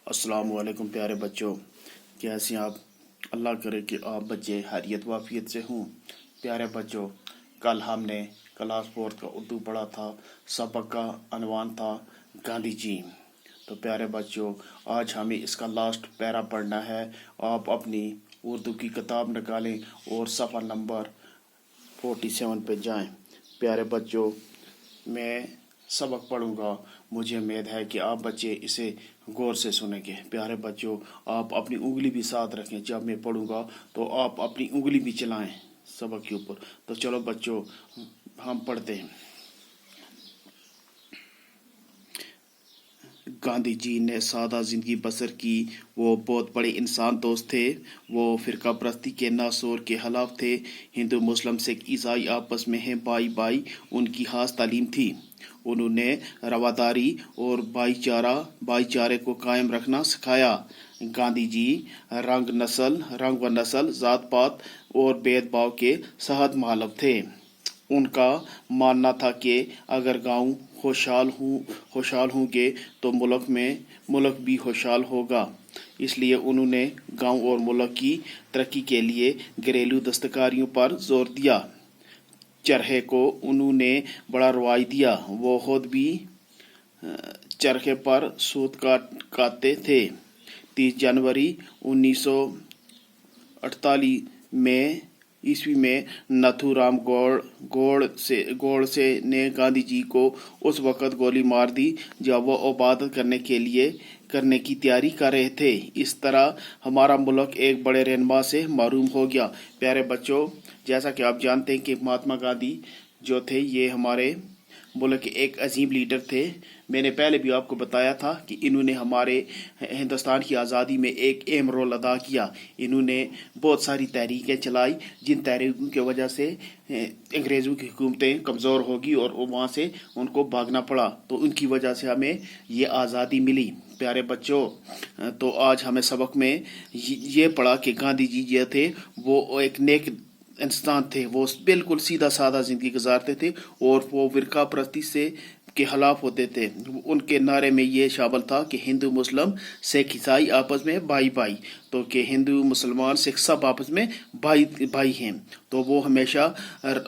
अस्सलाम वालेकुम प्यारे बच्चों, कैसे हैं आप। अल्लाह करे कि आप बच्चे खैरियत वाफियत से हों। प्यारे बच्चों, कल हमने क्लास 4 का उर्दू पढ़ा था। सबक का अनवान था गांधी जी। तो प्यारे बच्चों, आज हमें इसका लास्ट पैरा पढ़ना है। आप अपनी उर्दू की किताब निकालें और सफ़ा नंबर 47 पे जाएं। प्यारे बच्चों, मैं सबक पढ़ूंगा। मुझे उम्मीद है कि आप बच्चे इसे गौर से सुनेंगे। प्यारे बच्चों, आप अपनी उंगली भी साथ रखें। जब मैं पढ़ूंगा तो आप अपनी उंगली भी चलाएं सबक के ऊपर। तो चलो बच्चों, हम पढ़ते हैं। गांधी जी ने सादा जिंदगी बसर की। वो बहुत बड़े इंसान दोस्त थे। वो फिरका परस्ती के नासूर के खिलाफ थे। हिंदू मुस्लिम सिख ईसाई आपस में हैं भाई भाई, उनकी खास तालीम थी। उन्होंने रवादारी और भाईचारे को कायम रखना सिखाया। गांधी जी रंग व नस्ल, जात पात और भेदभाव के सख्त मुखालिफ थे। उनका मानना था कि अगर गांव खुशहाल होंगे तो मुल्क भी खुशहाल होगा। इसलिए उन्होंने गांव और मुल्क की तरक्की के लिए घरेलू दस्तकारियों पर जोर दिया। चरखे को उन्होंने बड़ा रवाज दिया। वो खुद भी चरखे पर सूत काटते थे। 30 जनवरी 1948 में ईस्वी में नथुराम गोडसे ने गांधी जी को उस वक़्त गोली मार दी जब वो इबादत करने की तैयारी कर रहे थे। इस तरह हमारा मुल्क एक बड़े रहनुमा से महरूम हो गया। प्यारे बच्चों, जैसा कि आप जानते हैं कि महात्मा गांधी जो थे, ये हमारे मुल्क के एक अजीम लीडर थे। मैंने पहले भी आपको बताया था कि इन्होंने हमारे हिंदुस्तान की आज़ादी में एक अहम रोल अदा किया। इन्होंने बहुत सारी तहरीकें चलाई, जिन तहरीकों की वजह से अंग्रेज़ों की हुकूमतें कमज़ोर होगी और वहाँ से उनको भागना पड़ा। तो उनकी वजह से हमें ये आज़ादी मिली। प्यारे बच्चों, तो आज हमें सबक में ये पढ़ा कि गांधी जी जो थे वो एक नेक इंसान थे। वो बिल्कुल सीधा साधा ज़िंदगी गुजारते थे और वो फिरका परस्ती से के खिलाफ होते थे। उनके नारे में ये शामिल था कि हिंदू मुस्लिम सिख ईसाई आपस में भाई भाई, तो कि हिंदू मुसलमान सिख सब आपस में भाई भाई हैं। तो वो हमेशा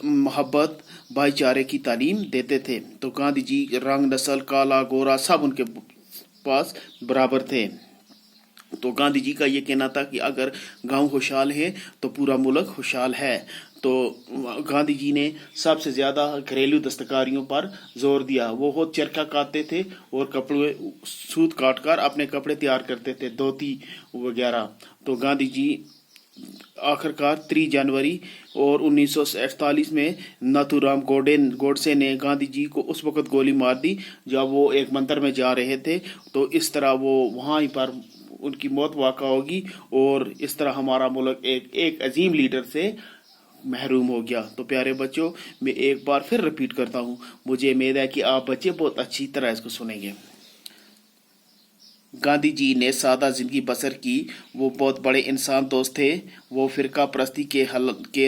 मोहब्बत भाईचारे की तालीम देते थे। तो गांधी जी रंग नस्ल काला गोरा सब उनके पास बराबर थे। तो गांधी जी का ये कहना था कि अगर गांव खुशहाल है तो पूरा मुल्क खुशहाल है। तो गांधी जी ने सबसे ज़्यादा घरेलू दस्तकारियों पर जोर दिया। वो खुद चरखा काटते थे और कपड़े सूत काट कर अपने कपड़े तैयार करते थे, धोती वगैरह। तो गांधी जी आखिरकार 3 जनवरी और 1948 में नाथूराम गोडसे ने गांधी जी को उस वक़्त गोली मार दी जब वो एक मंदिर में जा रहे थे। तो इस तरह वो वहाँ पर उनकी मौत वाक़ा होगी और इस तरह हमारा मुल्क एक अजीम लीडर से महरूम हो गया। तो प्यारे बच्चों, मैं एक बार फिर रिपीट करता हूँ। मुझे उम्मीद है कि आप बच्चे बहुत अच्छी तरह इसको सुनेंगे। गांधी जी ने सादा जिंदगी बसर की। वो बहुत बड़े इंसान दोस्त थे। वो फिरका परस्ती के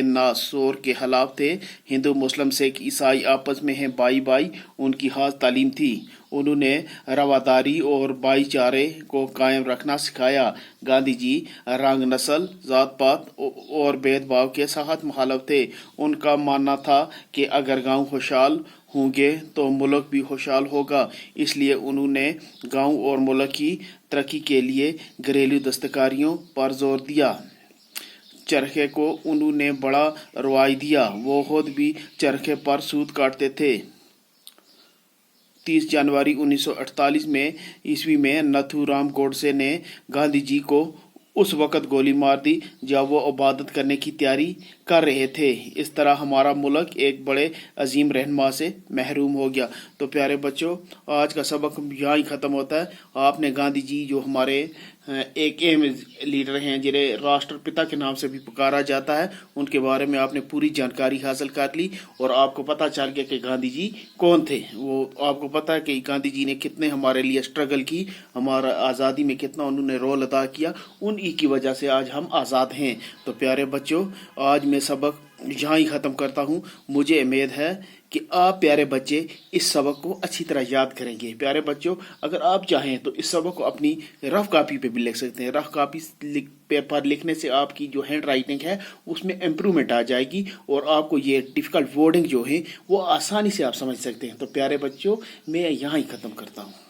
नासूर के खिलाफ थे। हिंदू मुस्लिम सिख ईसाई आपस में हैं भाई भाई, उनकी खास तालीम थी। उन्होंने रवादारी और भाईचारे को कायम रखना सिखाया। गांधी जी रंग नस्ल जात पात और भेदभाव के सख्त मुखालिफ थे। उनका मानना था कि अगर गांव खुशहाल होंगे तो मुल्क भी खुशहाल होगा। इसलिए उन्होंने गांव और मुल्क की तरक्की के लिए घरेलू दस्तकारियों पर जोर दिया। चरखे को उन्होंने बड़ा रवाज दिया। वो खुद भी चरखे पर सूत काटते थे। 30 जनवरी 1948 में ईस्वी में नथुराम गोडसे ने गांधी जी को उस वक़्त गोली मार दी जब वो इबादत करने की तैयारी कर रहे थे। इस तरह हमारा मुल्क एक बड़े अजीम रहनुमा से महरूम हो गया। तो प्यारे बच्चों, आज का सबक यहाँ ही ख़त्म होता है। आपने गांधी जी जो हमारे एक अहम लीडर हैं, जिन्हें राष्ट्रपिता के नाम से भी पुकारा जाता है, उनके बारे में आपने पूरी जानकारी हासिल कर ली और आपको पता चल गया कि गांधी जी कौन थे। वो आपको पता है कि गांधी जी ने कितने हमारे लिए स्ट्रगल की, हमारा आज़ादी में कितना उन्होंने रोल अदा किया। उन्हीं की वजह से आज हम आज़ाद हैं। तो प्यारे बच्चों, आज मैं सबक یہاں ہی ختم کرتا ہوں. مجھے امید ہے کہ آپ پیارے بچے اس سبق کو اچھی طرح یاد کریں گے. پیارے بچوں، اگر آپ چاہیں تو اس سبق کو اپنی رف کاپی پہ بھی لکھ سکتے ہیں. رف کاپی پر لکھنے سے آپ کی جو ہینڈ رائٹنگ ہے اس میں امپرومنٹ آ جائے گی اور آپ کو یہ ڈیفیکلٹ ورڈنگ جو ہے وہ آسانی سے آپ سمجھ سکتے ہیں. تو پیارے بچوں، میں یہاں ہی ختم کرتا ہوں.